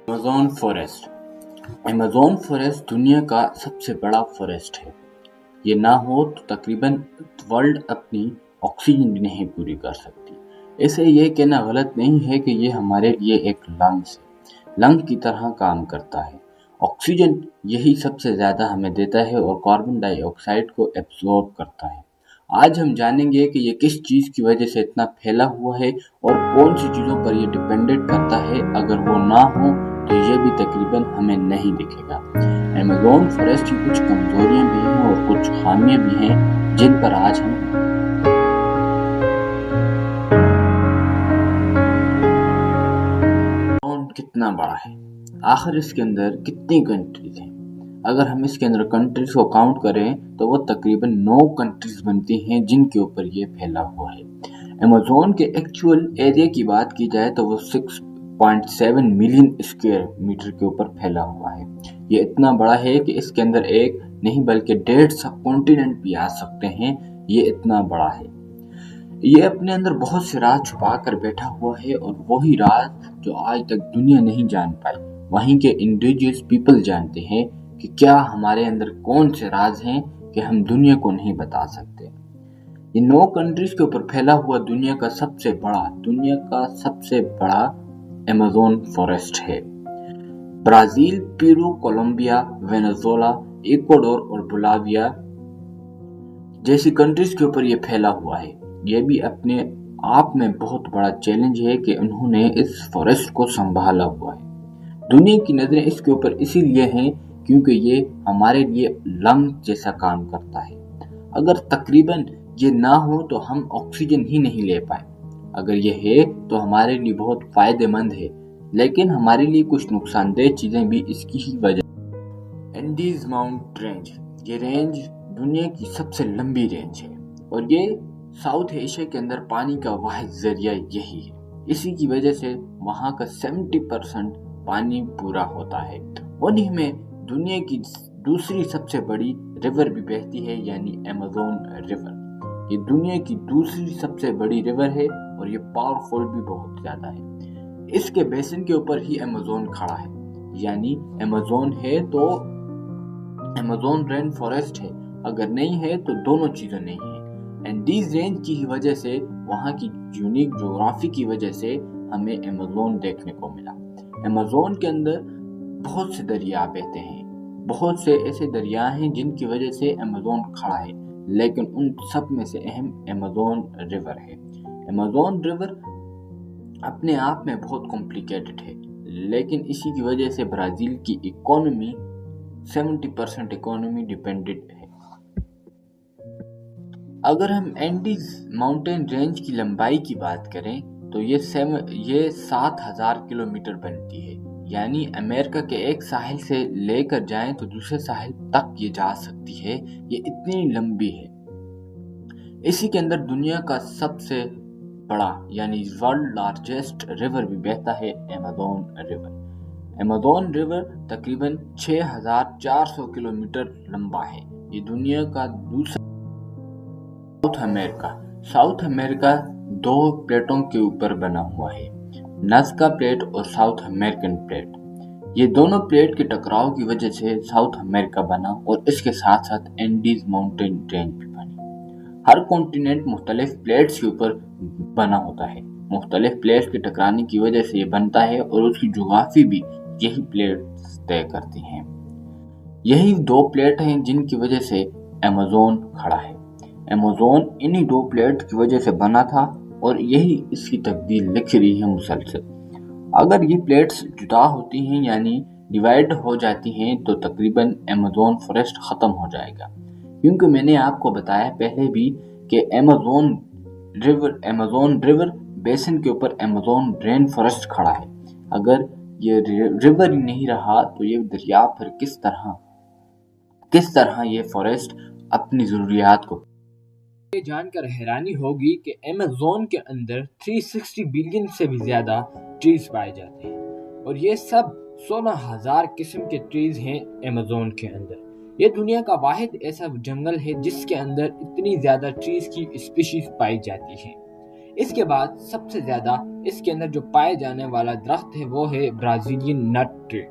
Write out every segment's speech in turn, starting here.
Amazon forest. Amazon forest दुनिया का सबसे बड़ा फॉरेस्ट है। ये ना हो तो तकरीबन वर्ल्ड अपनी ऑक्सीजन भी नहीं पूरी कर सकती। इसे ये कहना गलत नहीं है कि ये हमारे लिए एक लंग की तरह काम करता है। ऑक्सीजन यही सबसे ज़्यादा हमें देता है और कार्बन डाइऑक्साइड को एब्जॉर्ब करता है। आज हम जानेंगे कि ये किस चीज़ की वजह से इतना फैला हुआ है और कौन सी चीज़ों पर ये डिपेंडेंट करता है। अगर वो ना हो तो ये भी तकरीबन हमें नहीं दिखेगा। अमेज़न फॉरेस्ट की कुछ कमजोरियां भी हैं और कुछ खामियां भी हैं जिन पर आज हम कितना बड़ा है, आखिर इसके अंदर कितनी कंट्रीज हैं। अगर हम इसके अंदर कंट्रीज को काउंट करें तो वो तकरीबन 9 कंट्रीज बनती हैं जिनके ऊपर ये फैला हुआ है। अमेज़न के एक्चुअल एरिया की बात की जाए तो वो 6.7 मिलियन स्क्वायर मीटर के ऊपर फैला हुआ है। ये इतना बड़ा है कि इसके अंदर एक नहीं बल्कि 1.5 सब कॉन्टिनेंट भी आ सकते हैं। ये इतना बड़ा है। ये अपने अंदर बहुत से राज छुपा कर बैठा हुआ है और वही राज जो आज तक दुनिया नहीं जान पाई, वहीं के इंडिजियस पीपल जानते हैं कि क्या हमारे अंदर कौन से राज हैं कि हम दुनिया को नहीं बता सकते। ये 9 कंट्रीज के ऊपर फैला हुआ दुनिया का सबसे बड़ा अमेज़न फॉरेस्ट है। Brazil, Peru, Colombia, Venezuela, Ecuador और बोलिविया जैसी कंट्रीज के ऊपर ये फैला हुआ है। ये भी अपने आप में बहुत बड़ा चैलेंज है कि उन्होंने इस फॉरेस्ट को संभाला हुआ है। दुनिया की नजरें इसके ऊपर इसीलिए हैं क्योंकि ये हमारे लिए लंग जैसा काम करता है। अगर तकरीबन ये ना हो तो हम ऑक्सीजन ही नहीं ले पाए। अगर ये है तो हमारे लिए बहुत फायदेमंद है, लेकिन हमारे लिए कुछ नुकसानदेह चीजें भी इसकी ही वजह। एंडीज माउंट रेंज, ये रेंज दुनिया की सबसे लंबी रेंज है और ये साउथ एशिया के अंदर पानी का वाहिद जरिया यही है। इसी की वजह से वहाँ का 70% पानी पूरा होता है। उन्हीं में दुनिया की दूसरी सबसे बड़ी रिवर भी बहती है, यानी अमेज़न रिवर। ये दुनिया की दूसरी सबसे बड़ी रिवर है और ये पावरफुल भी बहुत ज्यादा है। इसके बेसिन के ऊपर ही अमेज़न खड़ा है, यानी अमेज़न है तो अमेज़न रेन फॉरेस्ट है, अगर नहीं है तो दोनों चीजें नहीं है। एंडीज रेंज की ही वजह से, वहाँ की यूनिक ज्योग्राफी की वजह से हमें अमेज़न देखने को मिला। अमेज़न के अंदर बहुत से दरिया बहते हैं, बहुत से ऐसे दरिया हैं जिनकी वजह से अमेज़न खड़ा है, लेकिन उन सब में से अहम अमेज़न रिवर है। अमेज़न रिवर अपने आप में बहुत कॉम्प्लिकेटेड है, लेकिन इसी की वजह से ब्राजील की इकोनॉमी 70% इकोनॉमी डिपेंडेंट है। अगर हम एंडीज माउंटेन रेंज की लंबाई की बात करें तो ये 7,000 किलोमीटर बनती है, यानी अमेरिका के एक साहिल से लेकर जाएं तो दूसरे साहिल तक ये जा सकती है। ये इतनी लंबी है। इसी के अंदर दुनिया का सबसे बड़ा यानी वर्ल्ड लार्जेस्ट रिवर भी बहता है, अमेज़न रिवर। अमेज़न रिवर तकरीबन 6,400 किलोमीटर लंबा है। ये दुनिया का दूसरा। साउथ अमेरिका 2 प्लेटों के ऊपर बना हुआ है, नज़्का प्लेट और साउथ अमेरिकन प्लेट। ये दोनों प्लेट के टकराव की वजह से साउथ अमेरिका बना और इसके साथ साथ एंडीज माउंटेन रेंज भी बनी। हर कॉन्टिनेंट मुख्तलिफ प्लेट्स के ऊपर बना होता है। मुख्तलिफ प्लेट्स के टकराने की वजह से ये बनता है और उसकी ज्योग्राफी भी यही प्लेट्स तय करती हैं। यही 2 प्लेट हैं जिनकी वजह से अमेज़न खड़ा है। अमेज़न इन्हीं 2 प्लेट की वजह से बना था और यही इसकी तकदीर लिख रही है मुसलसल। अगर ये प्लेट्स जुदा होती हैं यानी डिवाइड हो जाती हैं तो तकरीबन अमेज़न फॉरेस्ट खत्म हो जाएगा, क्योंकि मैंने आपको बताया पहले भी कि अमेज़न रिवर बेसिन के ऊपर अमेज़न रेन फॉरेस्ट खड़ा है। अगर ये रिवर ही नहीं रहा तो ये दरिया फिर किस तरह ये फॉरेस्ट अपनी जरूरियात को। ये जानकर हैरानी होगी कि अमेज़न के अंदर 360 बिलियन से भी ज्यादा ट्रीज पाए जाते हैं और ये सब 16,000 किस्म के ट्रीज हैं अमेज़न के अंदर। ये दुनिया का वाहिद ऐसा जंगल है जिसके अंदर इतनी ज्यादा ट्रीज की स्पीशीज पाई जाती हैं। اس کے بعد سب سے زیادہ اس کے اندر جو پائے جانے والا درخت ہے وہ ہے برازیلین نٹ ٹری۔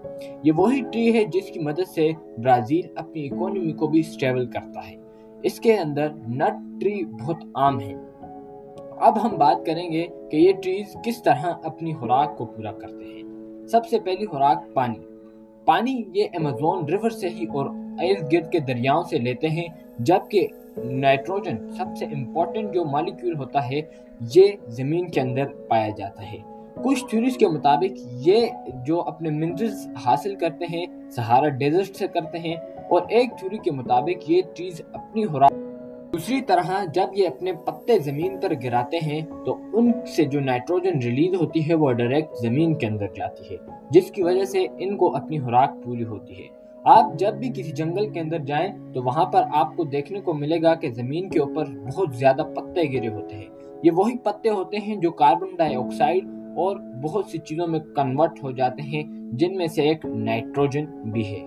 یہ وہی ٹری ہے جس کی مدد سے برازیل اپنی اکانومی کو بھی سٹیبل کرتا ہے۔ اس کے اندر نٹ ٹری بہت عام ہے۔ اب ہم بات کریں گے کہ یہ ٹریز کس طرح اپنی خوراک کو پورا کرتے ہیں۔ سب سے پہلی خوراک پانی یہ ایمیزون ریور سے ہی اور ارد گرد کے دریاؤں سے لیتے ہیں، جبکہ نائٹروجن سب سے امپورٹنٹ جو مالیکیول ہوتا ہے یہ زمین کے اندر پایا جاتا ہے۔ کچھ تھیوریز کے مطابق یہ جو اپنے منرلز حاصل کرتے ہیں سہارا ڈیزرٹ سے کرتے ہیں، اور ایک تھیوری کے مطابق یہ ٹریز اپنی خوراک دوسری طرح جب یہ اپنے پتے زمین پر گراتے ہیں تو ان سے جو نائٹروجن ریلیز ہوتی ہے وہ ڈائریکٹ زمین کے اندر جاتی ہے، جس کی وجہ سے ان کو اپنی خوراک پوری ہوتی ہے۔ آپ جب بھی کسی جنگل کے اندر جائیں تو وہاں پر آپ کو دیکھنے کو ملے گا کہ زمین کے اوپر بہت زیادہ پتے گرے ہوتے ہیں۔ یہ وہی پتے ہوتے ہیں جو کاربن ڈائی آکسائڈ اور بہت سی چیزوں میں کنورٹ ہو جاتے ہیں، جن میں سے ایک نائٹروجن بھی ہے۔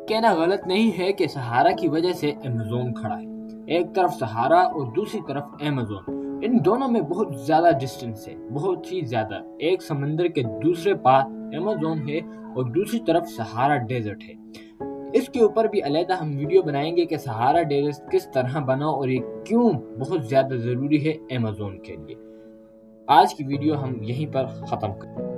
کہنا غلط نہیں ہے کہ سہارا کی وجہ سے ایمیزون کھڑا ہے۔ ایک طرف سہارا اور دوسری طرف ایمیزون، ان دونوں میں بہت زیادہ ڈسٹنس ہے، بہت ہی زیادہ۔ ایک سمندر کے دوسرے پار ایمیزون ہے اور دوسری طرف سہارا ڈیزرٹ ہے۔ اس کے اوپر بھی علیحدہ ہم ویڈیو بنائیں گے کہ سہارا ڈیزرٹ کس طرح بنا اور یہ کیوں بہت زیادہ ضروری ہے ایمیزون کے لیے۔ آج کی ویڈیو ہم یہیں پر ختم کریں۔